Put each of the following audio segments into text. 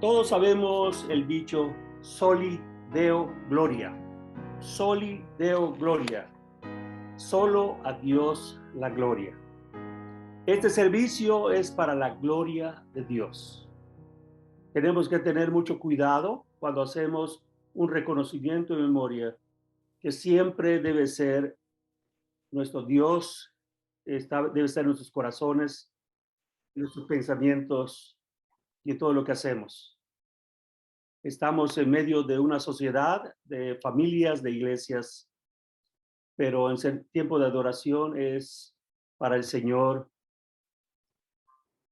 Todos sabemos el dicho Soli Deo Gloria. Soli Deo Gloria. Solo a Dios la gloria. Este servicio es para la gloria de Dios. Tenemos que tener mucho cuidado cuando hacemos un reconocimiento de memoria, que siempre debe ser nuestro Dios, debe estar en nuestros corazones, en nuestros pensamientos y en todo lo que hacemos. Estamos en medio de una sociedad, de familias, de iglesias, pero en tiempo de adoración es para el Señor.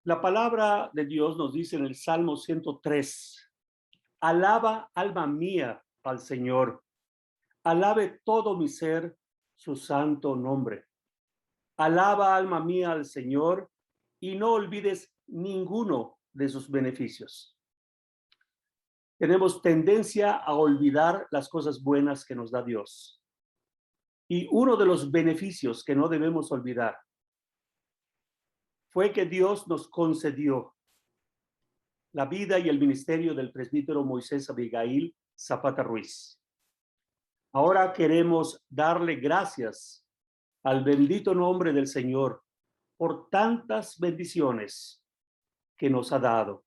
La palabra de Dios nos dice en el Salmo 103, alaba alma mía al Señor, alabe todo mi ser su santo nombre. Alaba alma mía al Señor y no olvides ninguno de sus beneficios. Tenemos tendencia a olvidar las cosas buenas que nos da Dios. Y uno de los beneficios que no debemos olvidar fue que Dios nos concedió la vida y el ministerio del presbítero Moisés Abigail Zapata Ruiz. Ahora queremos darle gracias al bendito nombre del Señor por tantas bendiciones que nos ha dado.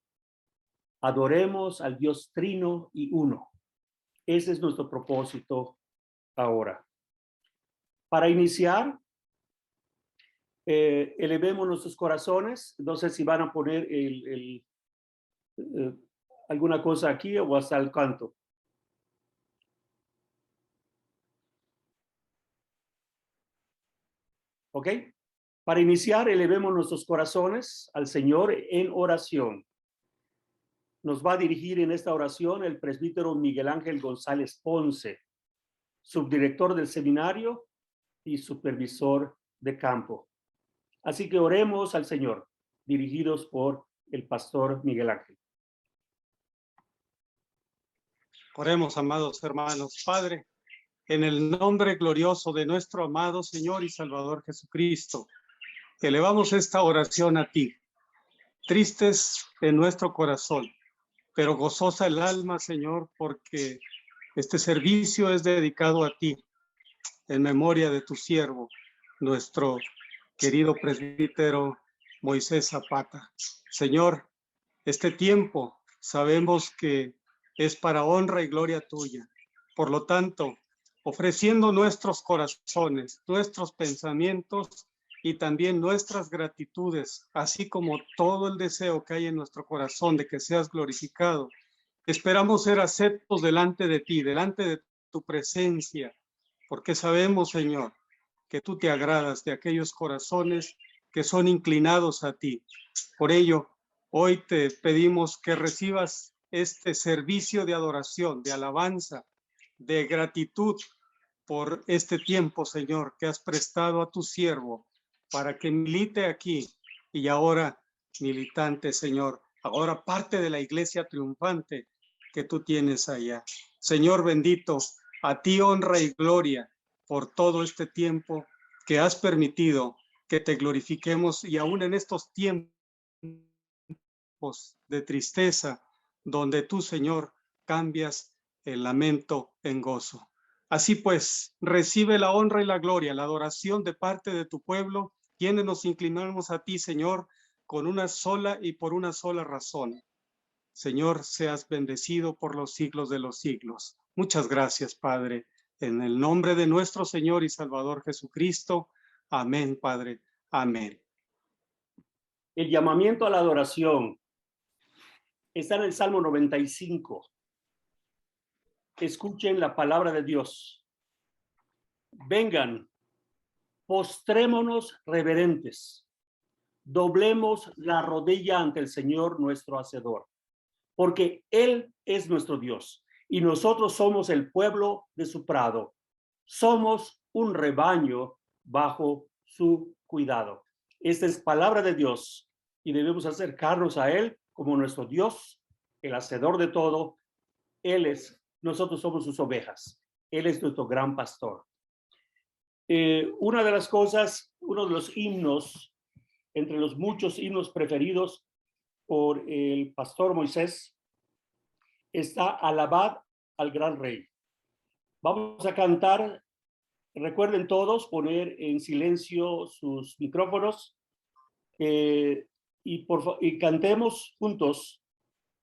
Adoremos al Dios trino y uno. Ese es nuestro propósito ahora. Para iniciar, elevemos nuestros corazones. No sé si van a poner alguna cosa aquí o hasta el canto. ¿Ok? Para iniciar, elevemos nuestros corazones al Señor en oración. Nos va a dirigir en esta oración el presbítero Miguel Ángel González Ponce, subdirector del seminario y supervisor de campo. Así que oremos al Señor, dirigidos por el pastor Miguel Ángel. Oremos, amados hermanos. Padre, en el nombre glorioso de nuestro amado Señor y Salvador Jesucristo, elevamos esta oración a ti, tristes en nuestro corazón, pero gozosa el alma, Señor, porque este servicio es dedicado a ti, en memoria de tu siervo, nuestro querido presbítero Moisés Zapata. Señor, este tiempo sabemos que es para honra y gloria tuya. Por lo tanto, ofreciendo nuestros corazones, nuestros pensamientos y también nuestras gratitudes, así como todo el deseo que hay en nuestro corazón de que seas glorificado, esperamos ser aceptos delante de ti, delante de tu presencia, porque sabemos, Señor, que tú te agradas de aquellos corazones que son inclinados a ti. Por ello, hoy te pedimos que recibas este servicio de adoración, de alabanza, de gratitud por este tiempo, Señor, que has prestado a tu siervo para que milite aquí y ahora militante, Señor, ahora parte de la iglesia triunfante que tú tienes allá. Señor bendito, a ti honra y gloria por todo este tiempo que has permitido que te glorifiquemos y aún en estos tiempos de tristeza, donde tú, Señor, cambias el lamento en gozo. Así pues, recibe la honra y la gloria, la adoración de parte de tu pueblo, quienes nos inclinamos a ti, Señor, con una sola y por una sola razón. Señor, seas bendecido por los siglos de los siglos. Muchas gracias, Padre, en el nombre de nuestro Señor y Salvador Jesucristo. Amén, Padre. Amén. El llamamiento a la adoración está en el Salmo 95. Escuchen la palabra de Dios. Vengan, postrémonos reverentes, doblemos la rodilla ante el Señor nuestro Hacedor, porque Él es nuestro Dios y nosotros somos el pueblo de su prado. Somos un rebaño bajo su cuidado. Esta es palabra de Dios y debemos acercarnos a Él como nuestro Dios, el hacedor de todo. Nosotros somos sus ovejas. Él es nuestro gran pastor. Una de las cosas, uno de los himnos, entre los muchos himnos preferidos por el pastor Moisés, está Alabad al Gran Rey. Vamos a cantar. Recuerden todos poner en silencio sus micrófonos y cantemos juntos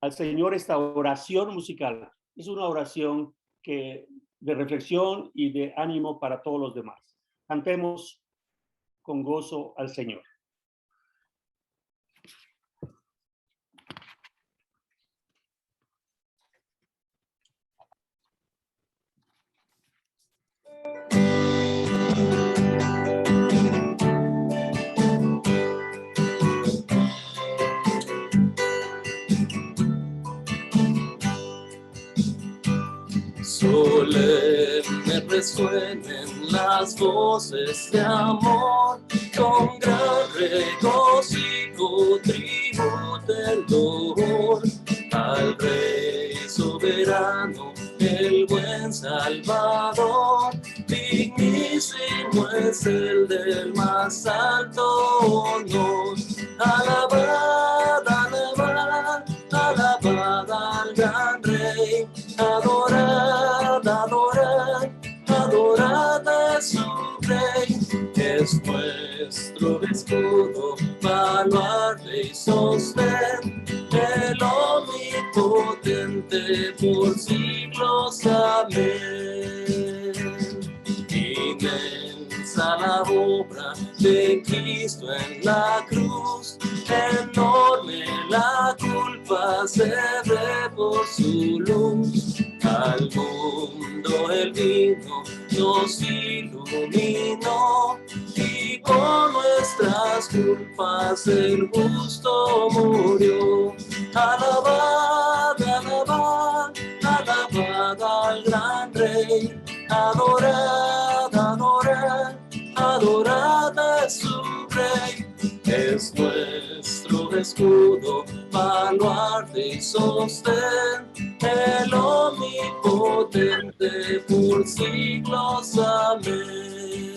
al Señor esta oración musical. Es una oración de reflexión y de ánimo para todos los demás. Cantemos con gozo al Señor. Solemne resuenen las voces de amor, con gran regocijo tributen loor al Rey soberano, el buen Salvador. Dignísimo es el del más alto honor. Alabad, alabad, alabad al gran Rey. Adorad, adorad, adorad a su Rey. Es nuestro escudo, baluarte y sostén, el omnipotente por siglos. Amén. Inmensa la obra de Cristo en la cruz, enorme la culpa se ve por su luz. Al mundo el vino nos iluminó, y con nuestras culpas el justo murió. Alabad, alabad, alabad al gran Rey. Adorad, adorad, adorad a su Rey. Es nuestro escudo, baluarte y sostén, el omnipotente por siglos. Amén.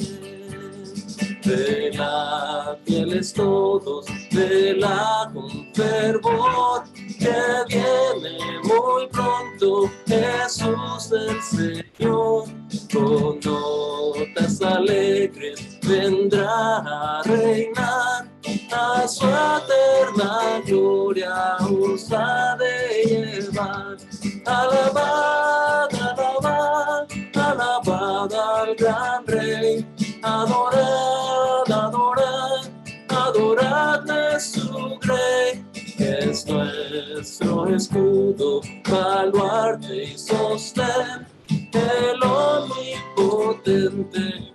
Velad fieles todos, velad con fervor, que viene muy pronto Jesús el Señor. Con notas alegres vendrá a reinar, a su eterna gloria os ha de llevar. Alabad, alabad, alabad al gran Rey. Adorad, adorad, adorad a su Rey. Es nuestro escudo, baluarte y sostén, el omnipotente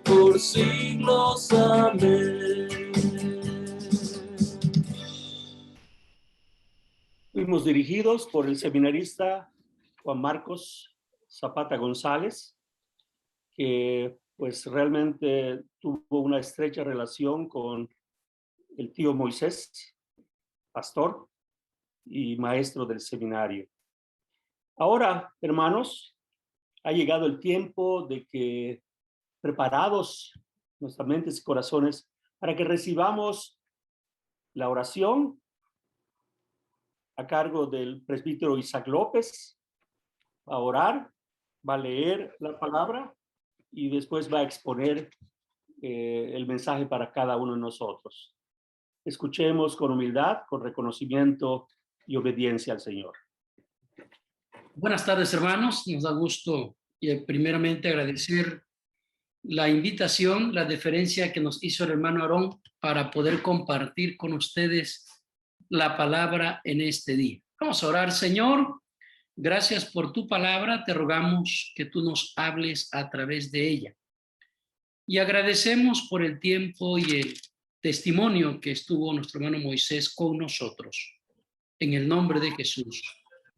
por siglos. Amén. Fuimos dirigidos por el seminarista Juan Marcos Zapata González, que pues realmente tuvo una estrecha relación con el tío Moisés, pastor y maestro del seminario. Ahora, hermanos, ha llegado el tiempo de que, preparados nuestras mentes y corazones, para que recibamos la oración a cargo del presbítero Isaac López. Va a orar, va a leer la palabra y después va a exponer el mensaje para cada uno de nosotros. Escuchemos con humildad, con reconocimiento y obediencia al Señor. Buenas tardes, hermanos. Nos da gusto primeramente agradecer la invitación, la deferencia que nos hizo el hermano Aarón para poder compartir con ustedes la palabra en este día. Vamos a orar. Señor, gracias por tu palabra. Te rogamos que tú nos hables a través de ella. Y agradecemos por el tiempo y el testimonio que estuvo nuestro hermano Moisés con nosotros. En el nombre de Jesús.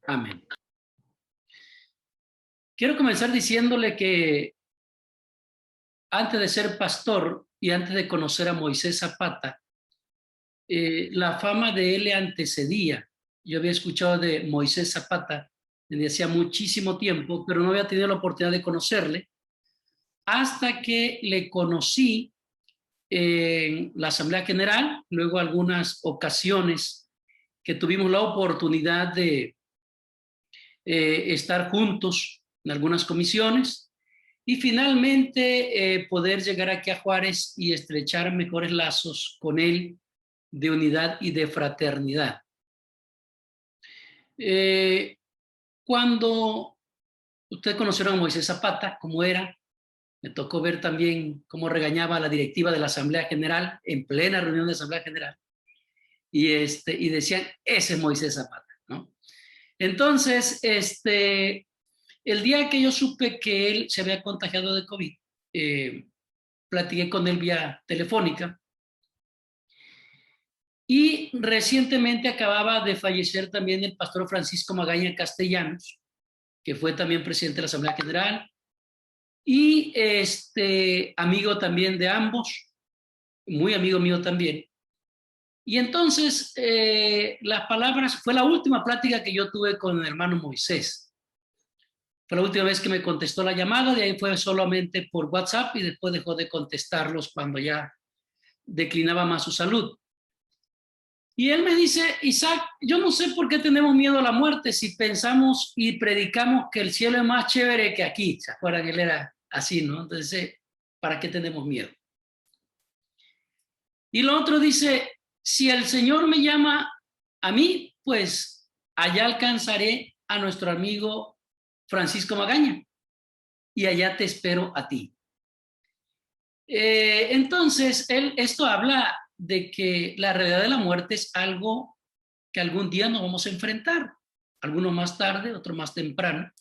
Amén. Quiero comenzar diciéndole que antes de ser pastor y antes de conocer a Moisés Zapata, la fama de él le antecedía. Yo había escuchado de Moisés Zapata desde hacía muchísimo tiempo, pero no había tenido la oportunidad de conocerle hasta que le conocí en la Asamblea General, luego algunas ocasiones que tuvimos la oportunidad de estar juntos en algunas comisiones y finalmente poder llegar aquí a Juárez y estrechar mejores lazos con él de unidad y de fraternidad. Cuando ustedes conocieron a Moisés Zapata, cómo era, me tocó ver también cómo regañaba a la directiva de la Asamblea General en plena reunión de Asamblea General y decían, ese es Moisés Zapata, ¿no? Entonces, el día que yo supe que él se había contagiado de COVID, platiqué con él vía telefónica y recientemente acababa de fallecer también el pastor Francisco Magaña Castellanos, que fue también presidente de la Asamblea General y amigo también de ambos, muy amigo mío también. Y entonces las palabras, fue la última plática que yo tuve con el hermano Moisés. Fue la última vez que me contestó la llamada, de ahí fue solamente por WhatsApp y después dejó de contestarlos cuando ya declinaba más su salud. Y él me dice, Isaac, yo no sé por qué tenemos miedo a la muerte si pensamos y predicamos que el cielo es más chévere que aquí. ¿Se acuerdan? Él era así, ¿no? Entonces, ¿para qué tenemos miedo? Y lo otro dice, si el Señor me llama a mí, pues allá alcanzaré a nuestro amigo Francisco Magaña y allá te espero a ti. Entonces, esto habla de que la realidad de la muerte es algo que algún día nos vamos a enfrentar, algunos más tarde, otros más temprano.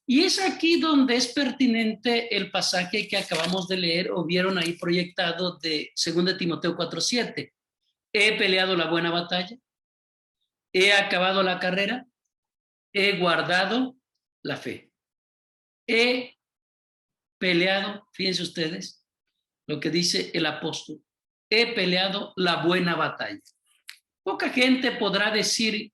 Y es aquí donde es pertinente el pasaje que acabamos de leer o vieron ahí proyectado de 2 Timoteo 4:7. He peleado la buena batalla, he acabado la carrera, he guardado la fe. He peleado, fíjense ustedes lo que dice el apóstol, he peleado la buena batalla. Poca gente podrá decir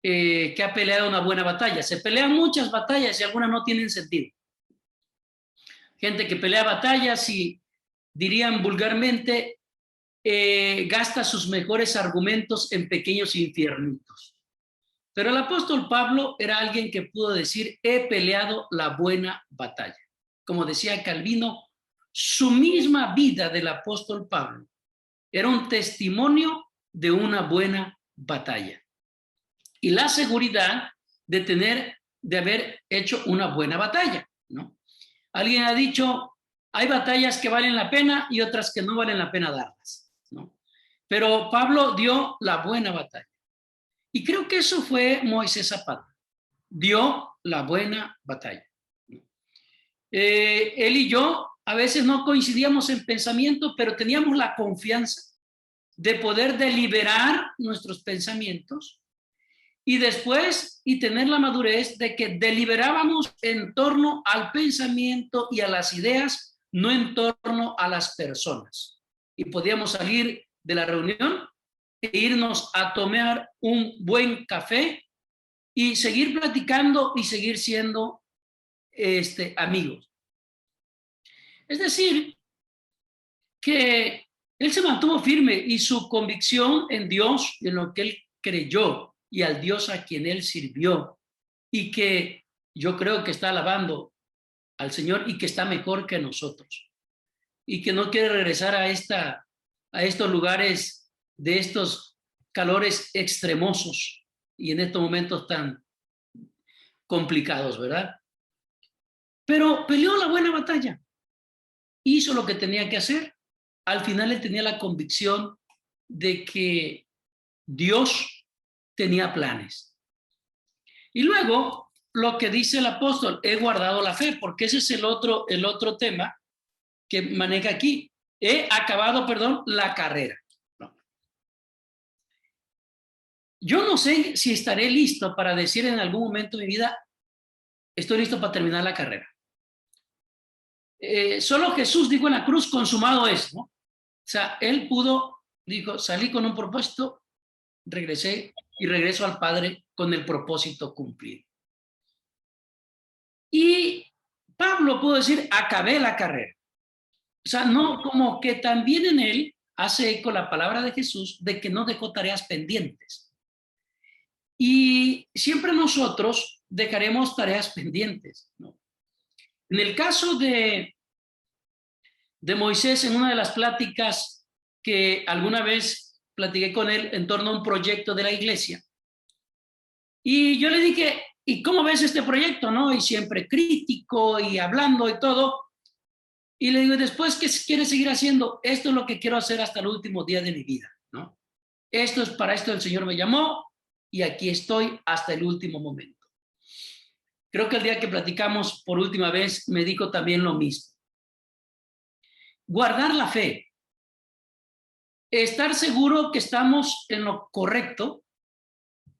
que ha peleado una buena batalla. Se pelean muchas batallas y algunas no tienen sentido. Gente que pelea batallas y dirían vulgarmente, gasta sus mejores argumentos en pequeños infiernitos. Pero el apóstol Pablo era alguien que pudo decir, he peleado la buena batalla. Como decía Calvino, su misma vida del apóstol Pablo era un testimonio de una buena batalla. Y la seguridad de haber hecho una buena batalla, ¿no? Alguien ha dicho, hay batallas que valen la pena y otras que no valen la pena darlas, ¿no? Pero Pablo dio la buena batalla. Y creo que eso fue Moisés Zapata. Dio la buena batalla. Él y yo a veces no coincidíamos en pensamiento, pero teníamos la confianza de poder deliberar nuestros pensamientos y después tener la madurez de que deliberábamos en torno al pensamiento y a las ideas, no en torno a las personas. Y podíamos salir de la reunión e irnos a tomar un buen café y seguir platicando y seguir siendo amigos. Es decir, que él se mantuvo firme y su convicción en Dios, en lo que él creyó y al Dios a quien él sirvió y que yo creo que está alabando al Señor y que está mejor que nosotros y que no quiere regresar a estos lugares de estos calores extremosos y en estos momentos tan complicados, ¿verdad? Pero peleó la buena batalla, hizo lo que tenía que hacer. Al final él tenía la convicción de que Dios tenía planes. Y luego lo que dice el apóstol, he guardado la fe, porque ese es el otro tema que maneja aquí. He acabado, la carrera. No. Yo no sé si estaré listo para decir en algún momento de mi vida, estoy listo para terminar la carrera. Solo Jesús dijo en la cruz, consumado es, ¿no? O sea, él dijo, salí con un propósito, regreso al Padre con el propósito cumplido. Y Pablo pudo decir, acabé la carrera. O sea, no, como que también en él hace eco la palabra de Jesús de que no dejó tareas pendientes. y siempre nosotros dejaremos tareas pendientes, ¿no? En el caso de Moisés, en una de las pláticas que alguna vez platiqué con él en torno a un proyecto de la iglesia, y yo le dije, ¿y cómo ves este proyecto, no? Y siempre crítico y hablando y todo. Y le digo, después, ¿qué quieres seguir haciendo? Esto es lo que quiero hacer hasta el último día de mi vida, ¿no? Esto es para esto el Señor me llamó y aquí estoy hasta el último momento. Creo que el día que platicamos por última vez me dijo también lo mismo. Guardar la fe. Estar seguro que estamos en lo correcto,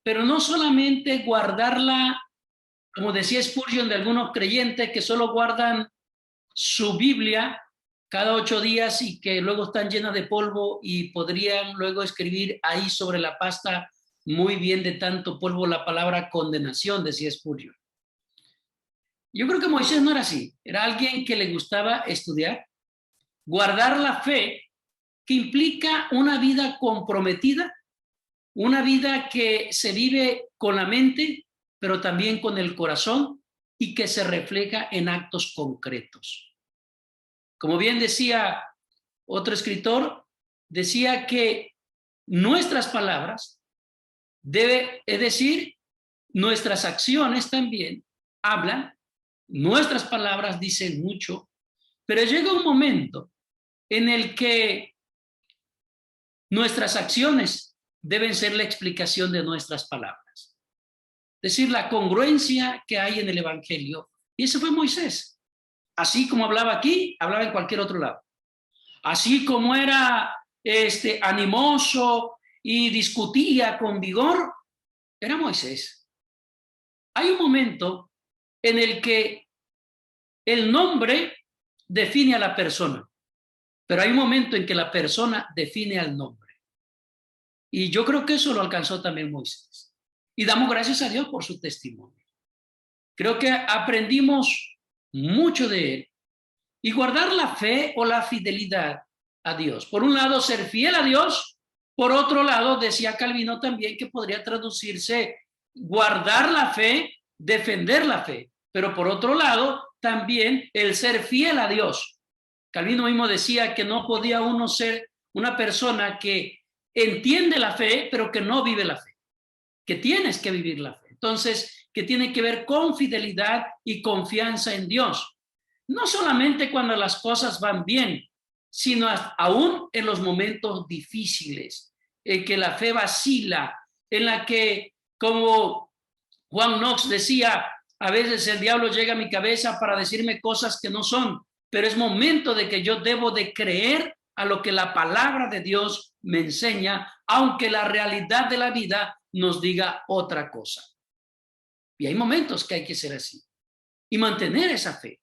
pero no solamente guardarla, como decía Spurgeon, de algunos creyentes que solo guardan su Biblia cada 8 días y que luego están llenas de polvo y podrían luego escribir ahí sobre la pasta muy bien de tanto polvo la palabra condenación, decía Spurgeon. Yo creo que Moisés no era así, era alguien que le gustaba estudiar, guardar la fe, que implica una vida comprometida, una vida que se vive con la mente, pero también con el corazón y que se refleja en actos concretos. Como bien decía otro escritor, decía que nuestras palabras es decir, nuestras acciones también hablan, nuestras palabras dicen mucho, pero llega un momento en el que nuestras acciones deben ser la explicación de nuestras palabras. Es decir, la congruencia que hay en el Evangelio. Y ese fue Moisés. Así como hablaba aquí, hablaba en cualquier otro lado. Así como era animoso y discutía con vigor, era Moisés. Hay un momento en el que el nombre define a la persona, pero hay un momento en que la persona define al nombre. Y yo creo que eso lo alcanzó también Moisés. Y damos gracias a Dios por su testimonio. Creo que aprendimos mucho de él. Y guardar la fe o la fidelidad a Dios. Por un lado, ser fiel a Dios. Por otro lado, decía Calvino también que podría traducirse guardar la fe, defender la fe. Pero por otro lado, también el ser fiel a Dios. Calvino mismo decía que no podía uno ser una persona que entiende la fe, pero que no vive la fe. Que tienes que vivir la fe. Entonces, que tiene que ver con fidelidad y confianza en Dios. No solamente cuando las cosas van bien, sino aún en los momentos difíciles, en que la fe vacila, en la que, como Juan Knox decía, a veces el diablo llega a mi cabeza para decirme cosas que no son, pero es momento de que yo debo de creer a lo que la palabra de Dios me enseña, aunque la realidad de la vida nos diga otra cosa. Y hay momentos que hay que ser así y mantener esa fe.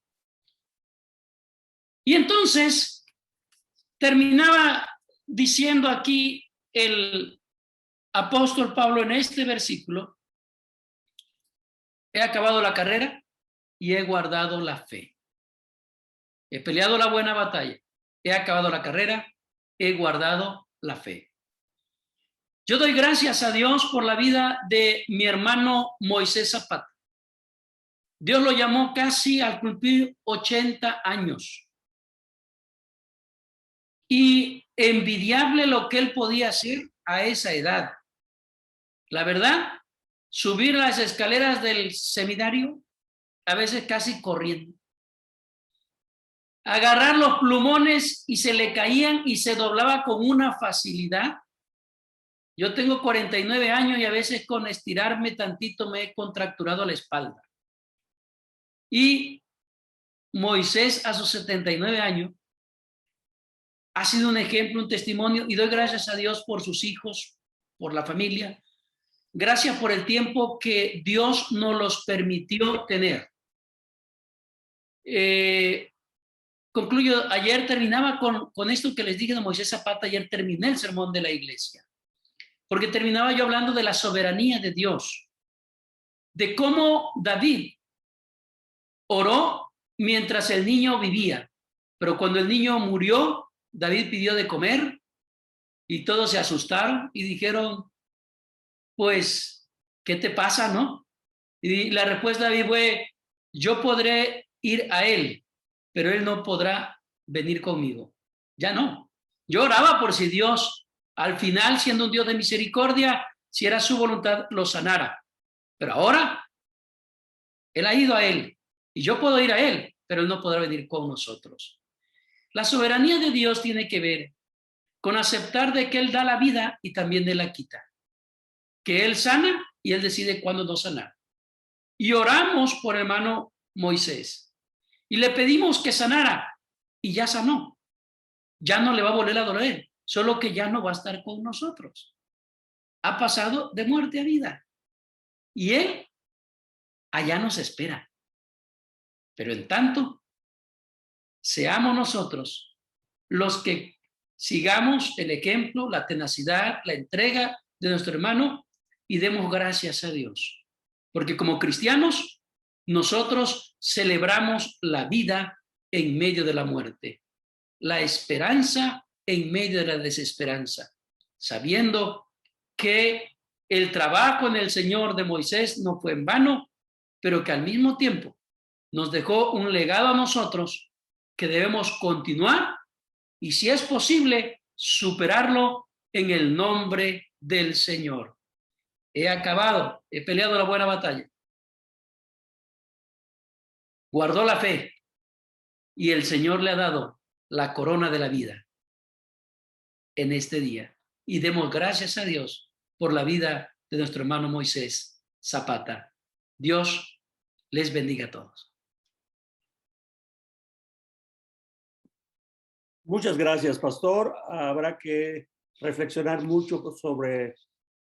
Y entonces terminaba diciendo aquí el apóstol Pablo en este versículo: he acabado la carrera y he guardado la fe. He peleado la buena batalla, he acabado la carrera, he guardado la fe. Yo doy gracias a Dios por la vida de mi hermano Moisés Zapata. Dios lo llamó casi al cumplir 80 años. Y envidiable lo que él podía hacer a esa edad. La verdad, subir las escaleras del seminario, a veces casi corriendo. Agarrar los plumones y se le caían y se doblaba con una facilidad. Yo tengo 49 años y a veces con estirarme tantito me he contracturado la espalda. Y Moisés a sus 79 años ha sido un ejemplo, un testimonio, y doy gracias a Dios por sus hijos, por la familia. Gracias por el tiempo que Dios nos los permitió tener. Concluyo, ayer terminaba con esto que les dije de Moisés Zapata, ayer terminé el sermón de la iglesia, porque terminaba yo hablando de la soberanía de Dios, de cómo David oró mientras el niño vivía, pero cuando el niño murió, David pidió de comer y todos se asustaron y dijeron, pues ¿qué te pasa, no? Y la respuesta de David fue, yo podré ir a él, pero él no podrá venir conmigo. Ya no. Yo oraba por si Dios, al final, siendo un Dios de misericordia, si era su voluntad, lo sanara. Pero ahora, él ha ido a él, y yo puedo ir a él, pero él no podrá venir con nosotros. La soberanía de Dios tiene que ver con aceptar de que él da la vida y también de la quita. Que él sana y él decide cuándo no sanar. Y oramos por hermano Moisés y le pedimos que sanara y ya sanó. Ya no le va a volver a doler, solo que ya no va a estar con nosotros. Ha pasado de muerte a vida y él allá nos espera. Pero en tanto, seamos nosotros los que sigamos el ejemplo, la tenacidad, la entrega de nuestro hermano y demos gracias a Dios. Porque como cristianos, nosotros celebramos la vida en medio de la muerte, la esperanza en medio de la desesperanza, sabiendo que el trabajo en el Señor de Moisés no fue en vano, pero que al mismo tiempo nos dejó un legado a nosotros que debemos continuar y, si es posible, superarlo en el nombre del Señor. He acabado, he peleado la buena batalla. Guardó la fe y el Señor le ha dado la corona de la vida en este día. Y demos gracias a Dios por la vida de nuestro hermano Moisés Zapata. Dios les bendiga a todos. Muchas gracias, pastor. Habrá que reflexionar mucho sobre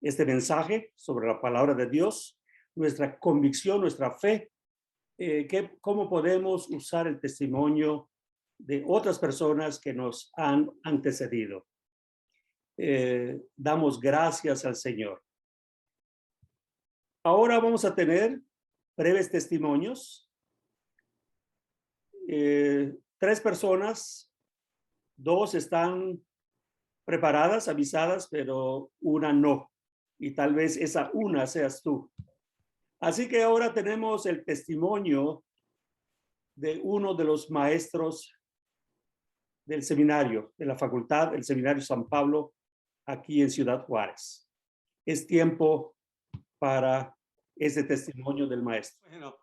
este mensaje, sobre la palabra de Dios, nuestra convicción, nuestra fe, cómo podemos usar el testimonio de otras personas que nos han antecedido. Damos gracias al Señor. Ahora vamos a tener breves testimonios. 3 personas, 2 están preparadas, avisadas, pero una no. Y tal vez esa una seas tú. Así que ahora tenemos el testimonio de uno de los maestros del seminario, de la facultad del Seminario San Pablo, aquí en Ciudad Juárez. Es tiempo para ese testimonio del maestro. Bueno,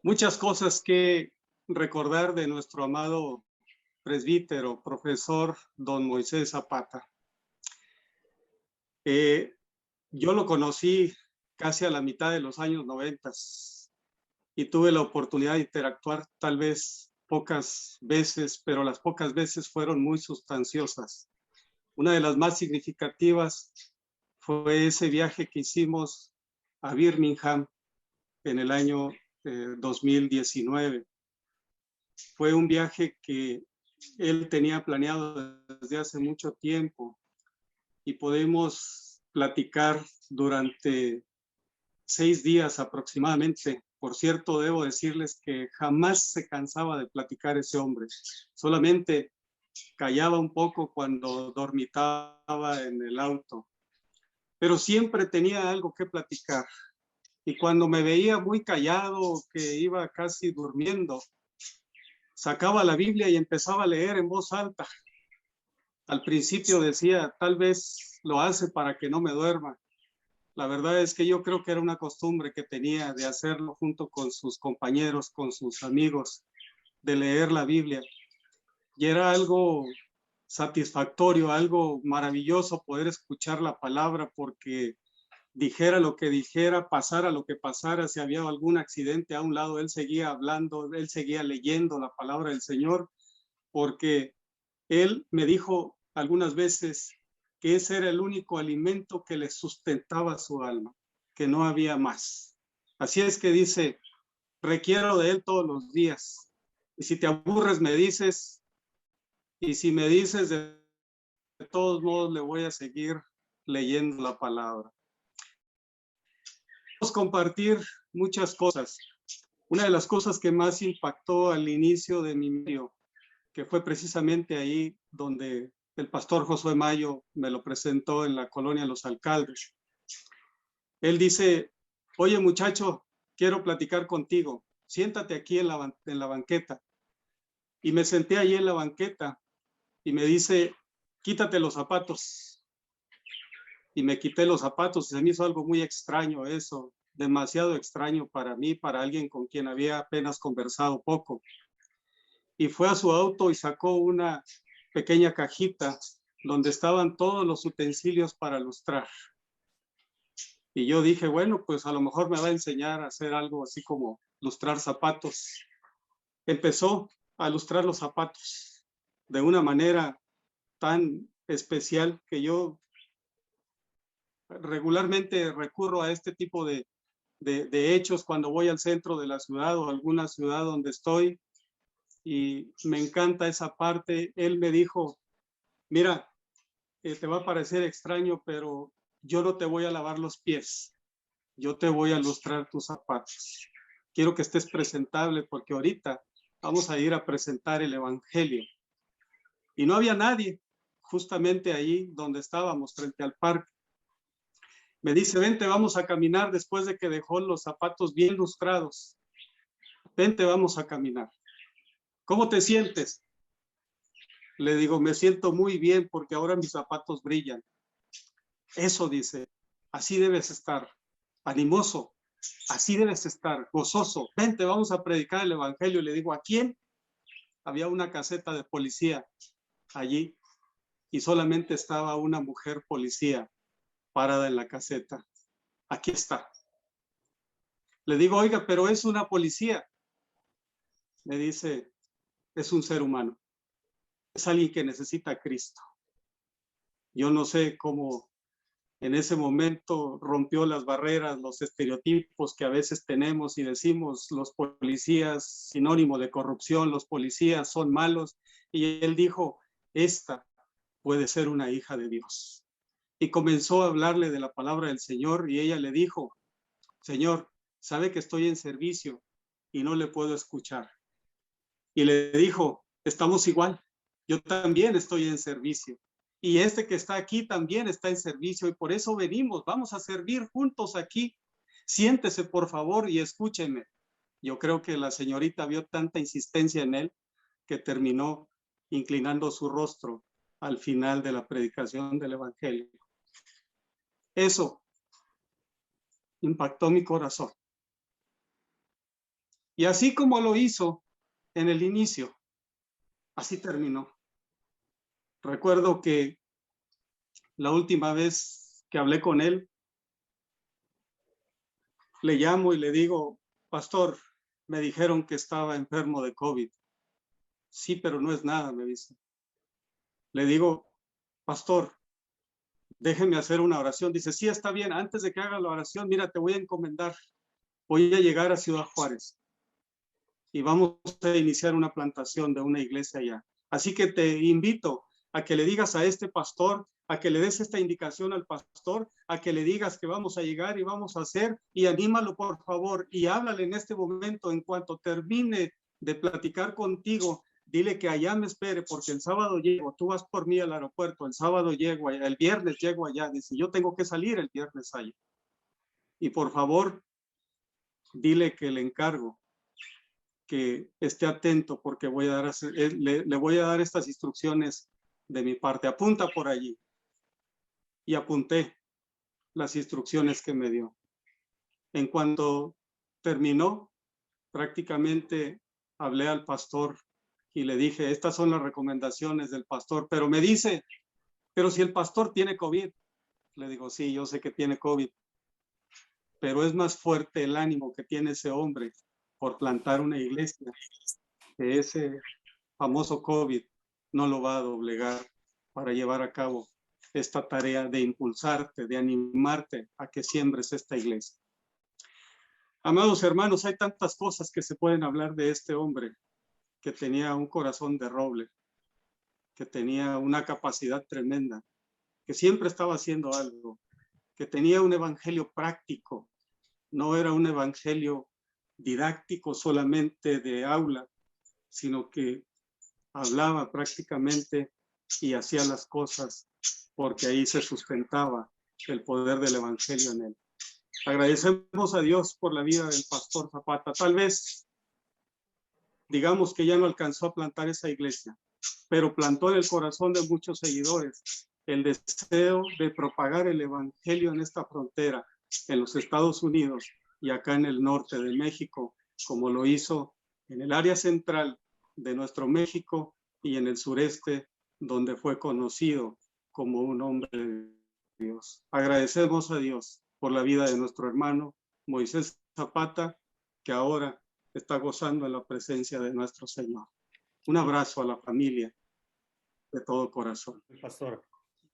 muchas cosas que recordar de nuestro amado presbítero, profesor don Moisés Zapata. Yo lo conocí casi a la mitad de los años 90 y tuve la oportunidad de interactuar tal vez pocas veces, pero las pocas veces fueron muy sustanciosas. Una de las más significativas fue ese viaje que hicimos a Birmingham en el año 2019. Fue un viaje que él tenía planeado desde hace mucho tiempo y pudimos platicar durante 6 días aproximadamente. Por cierto, debo decirles que jamás se cansaba de platicar ese hombre. Solamente callaba un poco cuando dormitaba en el auto, pero siempre tenía algo que platicar. Y cuando me veía muy callado, que iba casi durmiendo, sacaba la Biblia y empezaba a leer en voz alta. Al principio decía, tal vez lo hace para que no me duerma. La verdad es que yo creo que era una costumbre que tenía de hacerlo junto con sus compañeros, con sus amigos, de leer la Biblia. Y era algo satisfactorio, algo maravilloso poder escuchar la palabra, porque dijera lo que dijera, pasara lo que pasara, si había algún accidente a un lado, él seguía hablando, él seguía leyendo la palabra del Señor, porque él me dijo algunas veces que ese era el único alimento que le sustentaba su alma, que no había más. Así es que dice, requiero de él todos los días. Y si te aburres, me dices, y si me dices, de todos modos le voy a seguir leyendo la palabra. Vamos a compartir muchas cosas. Una de las cosas que más impactó al inicio de mi medio, que fue precisamente ahí donde el pastor Josué Mayo me lo presentó en la colonia Los Alcaldes. Él dice, oye muchacho, quiero platicar contigo, siéntate aquí en la banqueta. Y me senté allí en la banqueta y me dice, quítate los zapatos. Y me quité los zapatos y se me hizo algo muy extraño eso, demasiado extraño para mí, para alguien con quien había apenas conversado poco. Y fue a su auto y sacó una pequeña cajita donde estaban todos los utensilios para lustrar. Y yo dije, bueno, pues a lo mejor me va a enseñar a hacer algo así como lustrar zapatos. Empezó a lustrar los zapatos de una manera tan especial que yo regularmente recurro a este tipo de hechos cuando voy al centro de la ciudad o alguna ciudad donde estoy, y me encanta esa parte. Él me dijo, mira, te va a parecer extraño, pero yo no te voy a lavar los pies, yo te voy a lustrar tus zapatos. Quiero que estés presentable porque ahorita vamos a ir a presentar el evangelio. Y no había nadie justamente ahí donde estábamos, frente al parque. Me dice, vente, vamos a caminar después de que dejó los zapatos bien lustrados. Vente, vamos a caminar. ¿Cómo te sientes? Le digo, me siento muy bien porque ahora mis zapatos brillan. Eso dice, así debes estar, animoso, así debes estar, gozoso. Vente, vamos a predicar el evangelio. Le digo, ¿a quién? Había una caseta de policía allí y solamente estaba una mujer policía parada en la caseta. Aquí está. Le digo, oiga, pero es una policía. Me dice, es un ser humano. Es alguien que necesita a Cristo. Yo no sé cómo en ese momento rompió las barreras, los estereotipos que a veces tenemos y decimos, los policías, sinónimo de corrupción, los policías son malos. Y él dijo, esta puede ser una hija de Dios. Y comenzó a hablarle de la palabra del Señor y ella le dijo, Señor, sabe que estoy en servicio y no le puedo escuchar. Y le dijo, estamos igual, yo también estoy en servicio. Y este que está aquí también está en servicio y por eso venimos, vamos a servir juntos aquí. Siéntese por favor y escúcheme. Yo creo que la señorita vio tanta insistencia en él que terminó inclinando su rostro al final de la predicación del evangelio. Eso impactó mi corazón. Y así como lo hizo en el inicio, así terminó. Recuerdo que la última vez que hablé con él, le llamo y le digo, pastor, me dijeron que estaba enfermo de COVID. Sí, pero no es nada, me dice. Le digo, pastor, déjeme hacer una oración. Dice, sí, está bien, antes de que haga la oración, mira, te voy a encomendar. Voy a llegar a Ciudad Juárez y vamos a iniciar una plantación de una iglesia allá. Así que te invito a que le digas a este pastor, a que le des esta indicación al pastor, a que le digas que vamos a llegar y vamos a hacer, y anímalo por favor y háblale en este momento. En cuanto termine de platicar contigo, dile que allá me espere porque el sábado llego, tú vas por mí al aeropuerto, el sábado llego allá, el viernes llego allá. Dice, yo tengo que salir el viernes allá. Y por favor, dile que le encargo que esté atento porque voy a dar, le voy a dar estas instrucciones de mi parte. Apunta por allí. Y apunté las instrucciones que me dio. En cuanto terminó, prácticamente hablé al pastor y le dije, estas son las recomendaciones del pastor, pero me dice, pero si el pastor tiene COVID. Le digo, sí, yo sé que tiene COVID, pero es más fuerte el ánimo que tiene ese hombre por plantar una iglesia, que ese famoso COVID no lo va a doblegar para llevar a cabo esta tarea de impulsarte, de animarte a que siembres esta iglesia. Amados hermanos, hay tantas cosas que se pueden hablar de este hombre que tenía un corazón de roble, que tenía una capacidad tremenda, que siempre estaba haciendo algo, que tenía un evangelio práctico, no era un evangelio didáctico solamente de aula, sino que hablaba prácticamente y hacía las cosas porque ahí se sustentaba el poder del evangelio en él. Agradecemos a Dios por la vida del pastor Zapata. Tal vez digamos que ya no alcanzó a plantar esa iglesia, pero plantó en el corazón de muchos seguidores el deseo de propagar el evangelio en esta frontera, en los Estados Unidos y acá en el norte de México, como lo hizo en el área central de nuestro México y en el sureste, donde fue conocido como un hombre de Dios. Agradecemos a Dios por la vida de nuestro hermano Moisés Zapata, que ahora está gozando en la presencia de nuestro Señor. Un abrazo a la familia de todo corazón. Pastor.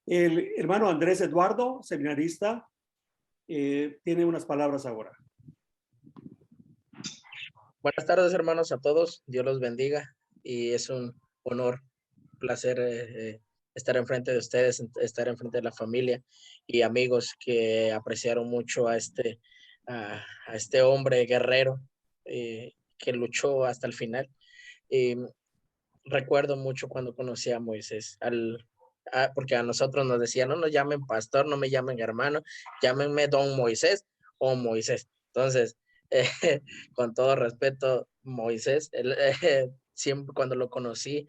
El hermano Andrés Eduardo, seminarista, tiene unas palabras ahora. Buenas tardes, hermanos, a todos. Dios los bendiga y es un honor, placer estar enfrente de ustedes, estar enfrente de la familia y amigos que apreciaron mucho a este hombre guerrero que luchó hasta el final. Recuerdo mucho cuando conocí a Moisés, porque a nosotros nos decían, no nos llamen pastor, no me llamen hermano, llámenme don Moisés o Moisés. Entonces, con todo respeto, Moisés, siempre cuando lo conocí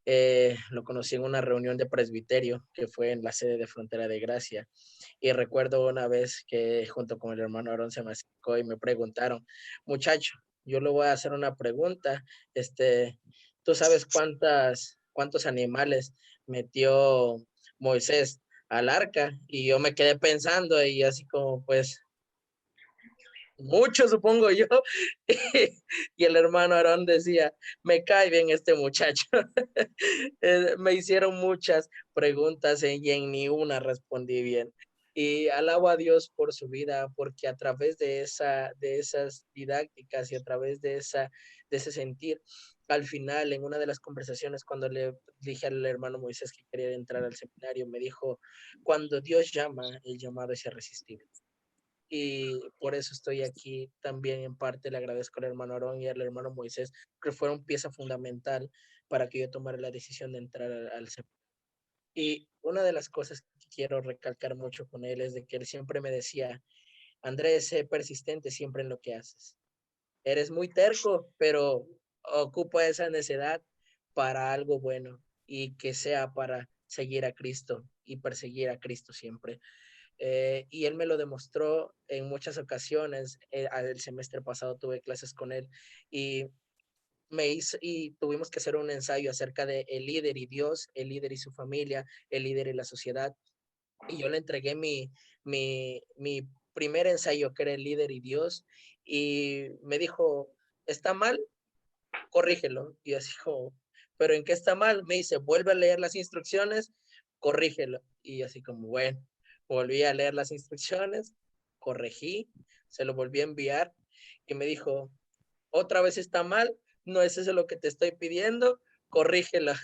en una reunión de presbiterio que fue en la sede de Frontera de Gracia. Y recuerdo una vez que junto con el hermano Aarón se me acercó y me preguntaron, muchacho, yo le voy a hacer una pregunta, ¿tú sabes cuántos animales metió Moisés al arca? Y yo me quedé pensando y así como pues mucho, supongo yo. Y el hermano Aarón decía, me cae bien este muchacho. Me hicieron muchas preguntas y en ni una respondí bien. Y alabo a Dios por su vida, porque a través de esas didácticas y a través de ese sentir, al final, en una de las conversaciones, cuando le dije al hermano Moisés que quería entrar al seminario, me dijo, cuando Dios llama, el llamado es irresistible. Y por eso estoy aquí también. En parte le agradezco al hermano Aarón y al hermano Moisés, que fueron pieza fundamental para que yo tomara la decisión de entrar al seminario. Y una de las cosas que quiero recalcar mucho con él es de que él siempre me decía, Andrés, sé persistente siempre en lo que haces. Eres muy terco, pero ocupa esa necedad para algo bueno y que sea para seguir a Cristo y perseguir a Cristo siempre. Y él me lo demostró en muchas ocasiones. El semestre pasado tuve clases con él y tuvimos que hacer un ensayo acerca de el líder y Dios, el líder y su familia, el líder y la sociedad. Y yo le entregué mi primer ensayo, que era el líder y Dios, y me dijo, ¿está mal? Corrígelo. Y así como, ¿pero en qué está mal? Me dice, vuelve a leer las instrucciones, corrígelo. Y así como, bueno, volví a leer las instrucciones, corregí, se lo volví a enviar y me dijo, otra vez está mal, no es eso lo que te estoy pidiendo, corrígela.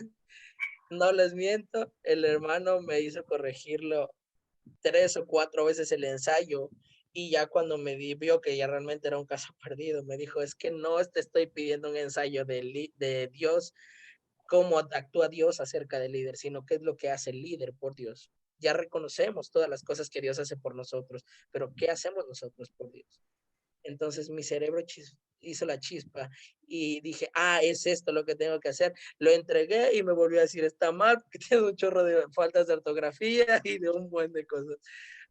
No les miento, el hermano me hizo corregirlo 3 o 4 veces el ensayo y ya cuando vio que ya realmente era un caso perdido, me dijo, es que no te estoy pidiendo un ensayo de Dios, cómo actúa Dios acerca del líder, sino qué es lo que hace el líder por Dios. Ya reconocemos todas las cosas que Dios hace por nosotros, pero ¿qué hacemos nosotros por Dios? Entonces mi cerebro hizo la chispa y dije, es esto lo que tengo que hacer. Lo entregué y me volvió a decir, está mal, porque tiene un chorro de faltas de ortografía y de un buen de cosas.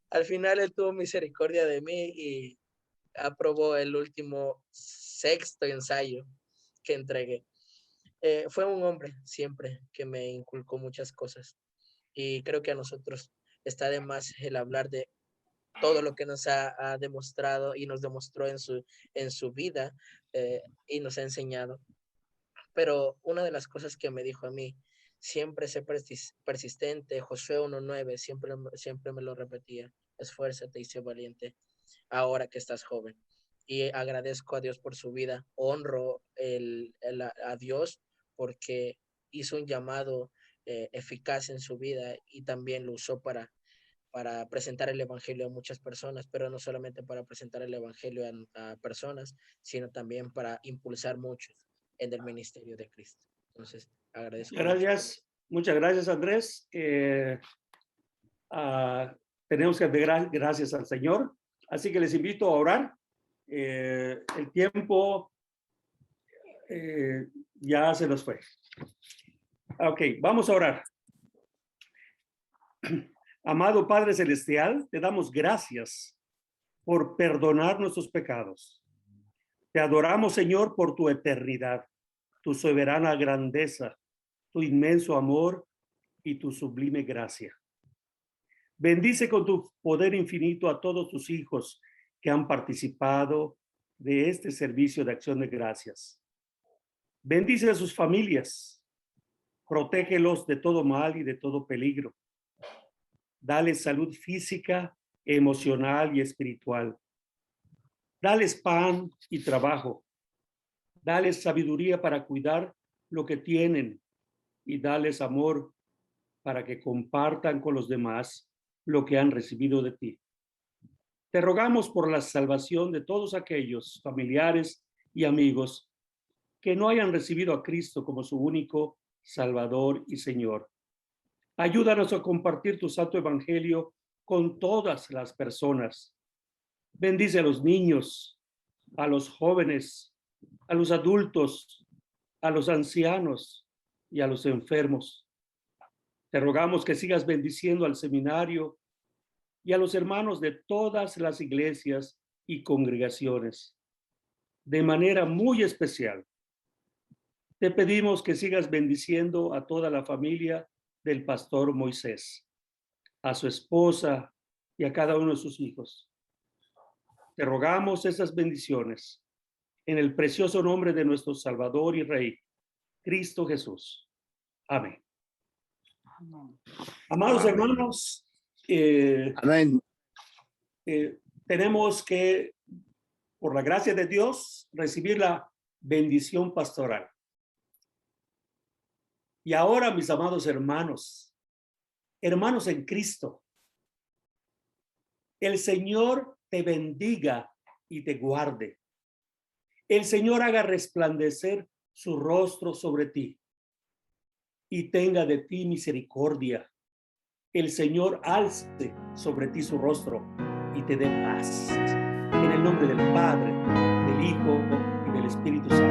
Al final él tuvo misericordia de mí y aprobó el último 6º ensayo que entregué. Fue un hombre siempre que me inculcó muchas cosas y creo que a nosotros está de más el hablar de todo lo que nos ha demostrado y nos demostró en su vida y nos ha enseñado. Pero una de las cosas que me dijo a mí, siempre sé persistente, Josué 1:9, siempre me lo repetía, esfuérzate y sé valiente ahora que estás joven. Y agradezco a Dios por su vida, honro a Dios porque hizo un llamado eficaz en su vida y también lo usó para presentar el evangelio a muchas personas, pero no solamente para presentar el evangelio a personas, sino también para impulsar muchos en el ministerio de Cristo. Entonces, agradezco. Gracias, muchas gracias, Andrés. Tenemos que dar gracias al Señor Así que les invito a orar. El tiempo ya se nos fue. Ok, vamos a orar. Amado Padre Celestial, te damos gracias por perdonar nuestros pecados. Te adoramos, Señor, por tu eternidad, tu soberana grandeza, tu inmenso amor y tu sublime gracia. Bendice con tu poder infinito a todos tus hijos que han participado de este servicio de acción de gracias. Bendice a sus familias, protégelos de todo mal y de todo peligro. Dales salud física, emocional y espiritual. Dales pan y trabajo. Dales sabiduría para cuidar lo que tienen y dales amor para que compartan con los demás lo que han recibido de ti. Te rogamos por la salvación de todos aquellos familiares y amigos que no hayan recibido a Cristo como su único Salvador y Señor. Ayúdanos a compartir tu santo evangelio con todas las personas. Bendice a los niños, a los jóvenes, a los adultos, a los ancianos y a los enfermos. Te rogamos que sigas bendiciendo al seminario y a los hermanos de todas las iglesias y congregaciones. De manera muy especial, te pedimos que sigas bendiciendo a toda la familia del pastor Moisés, a su esposa y a cada uno de sus hijos. Te rogamos esas bendiciones en el precioso nombre de nuestro Salvador y Rey, Cristo Jesús. Amén. Amados hermanos, Amén. tenemos que, por la gracia de Dios, recibir la bendición pastoral. Y ahora, mis amados hermanos, hermanos en Cristo, el Señor te bendiga y te guarde. El Señor haga resplandecer su rostro sobre ti y tenga de ti misericordia. El Señor alce sobre ti su rostro y te dé paz. En el nombre del Padre, del Hijo y del Espíritu Santo.